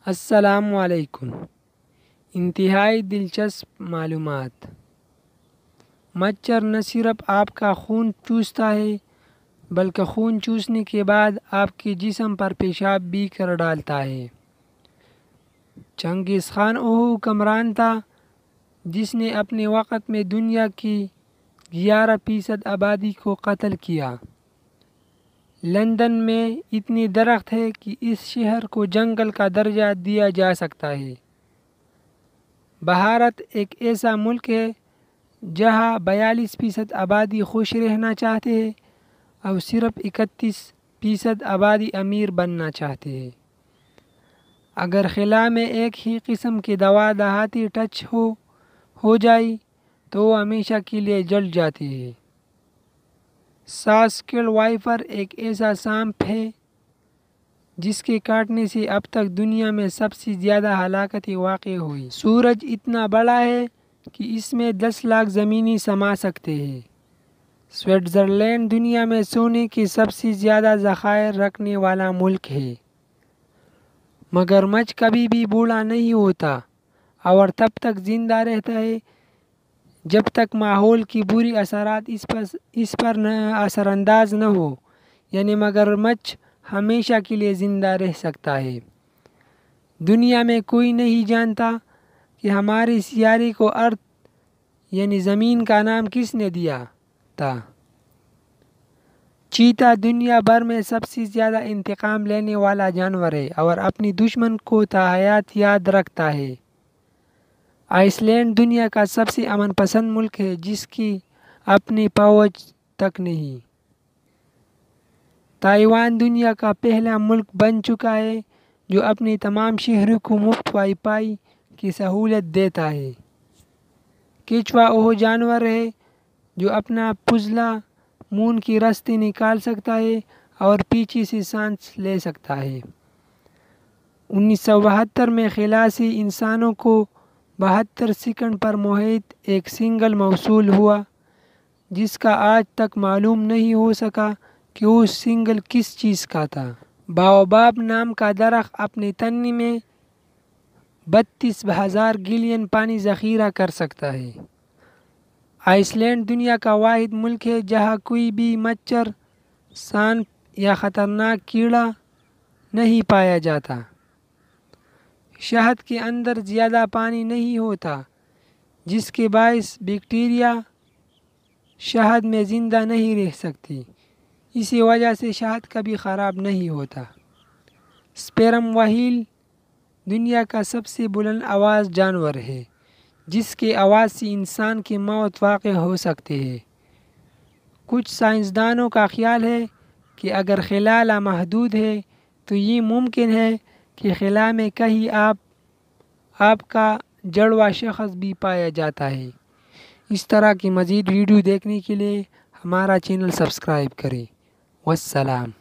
السلام علیکم۔ انتہائی دلچسپ معلومات۔ مچھر نہ صرف آپ کا خون چوستا ہے بلکہ خون چوسنے کے بعد آپ کے جسم پر پیشاب بھی کر ڈالتا ہے۔ چنگیز خان وہ حکمران تھا جس نے اپنے وقت میں دنیا کی 11% آبادی کو قتل کیا۔ لندن میں اتنے درخت ہیں کہ اس شہر کو جنگل کا درجہ دیا جا سکتا ہے۔ بھارت ایک ایسا ملک ہے جہاں 42% آبادی خوش رہنا چاہتے ہیں اور صرف 31% آبادی امیر بننا چاہتے ہیں۔ اگر خلا میں ایک ہی قسم کی دوا دھاتی ٹچ ہو جائے تو وہ ہمیشہ کے لیے جل جاتی ہے۔ ساسکیل وائپر ایک ایسا سانپ ہے جس کے کاٹنے سے اب تک دنیا میں سب سے زیادہ ہلاکتیں واقع ہوئی۔ سورج اتنا بڑا ہے کہ اس میں 10 لاکھ زمینی سما سکتے ہیں۔ سوئٹزرلینڈ دنیا میں سونے کے سب سے زیادہ ذخائر رکھنے والا ملک ہے۔ مگرمچھ کبھی بھی بوڑھا نہیں ہوتا اور تب تک زندہ رہتا ہے جب تک ماحول کی بری اثرات اس پر اثر انداز نہ ہو، یعنی مگرمچھ ہمیشہ کے لیے زندہ رہ سکتا ہے۔ دنیا میں کوئی نہیں جانتا کہ ہمارے سیارے کو ارتھ یعنی زمین کا نام کس نے دیا تھا۔ چیتا دنیا بھر میں سب سے زیادہ انتقام لینے والا جانور ہے اور اپنی دشمن کو تا حیات یاد رکھتا ہے۔ آئس لینڈ دنیا کا سب سے امن پسند ملک ہے جس کی اپنی فوج تک نہیں۔ تائیوان دنیا کا پہلا ملک بن چکا ہے جو اپنے تمام شہریوں کو مفت وائی فائی کی سہولت دیتا ہے۔ کیچوا وہ جانور ہے جو اپنا پزلا منہ کے راستے نکال سکتا ہے اور پیچھے سے سانس لے سکتا ہے۔ 1972 میں خلا سے انسانوں کو 72 سیکنڈ پر محیط ایک سنگل موصول ہوا جس کا آج تک معلوم نہیں ہو سکا کہ وہ سنگل کس چیز کا تھا۔ باوباب نام کا درخت اپنے تنے میں 32,000 گیلن پانی ذخیرہ کر سکتا ہے۔ آئس لینڈ دنیا کا واحد ملک ہے جہاں کوئی بھی مچھر، سانپ یا خطرناک کیڑا نہیں پایا جاتا۔ شہد کے اندر زیادہ پانی نہیں ہوتا جس کے باعث بیکٹیریا شہد میں زندہ نہیں رہ سکتی، اسی وجہ سے شہد کبھی خراب نہیں ہوتا۔ سپرم وہیل دنیا کا سب سے بلند آواز جانور ہے جس کے آواز سے انسان کی موت واقع ہو سکتی ہے۔ کچھ سائنسدانوں کا خیال ہے کہ اگر خلا لامحدود ہے تو یہ ممکن ہے کہ خلا میں کہیں آپ کا جڑواں شخص بھی پایا جاتا ہے۔ اس طرح کی مزید ویڈیو دیکھنے کے لیے ہمارا چینل سبسکرائب کریں۔ والسلام۔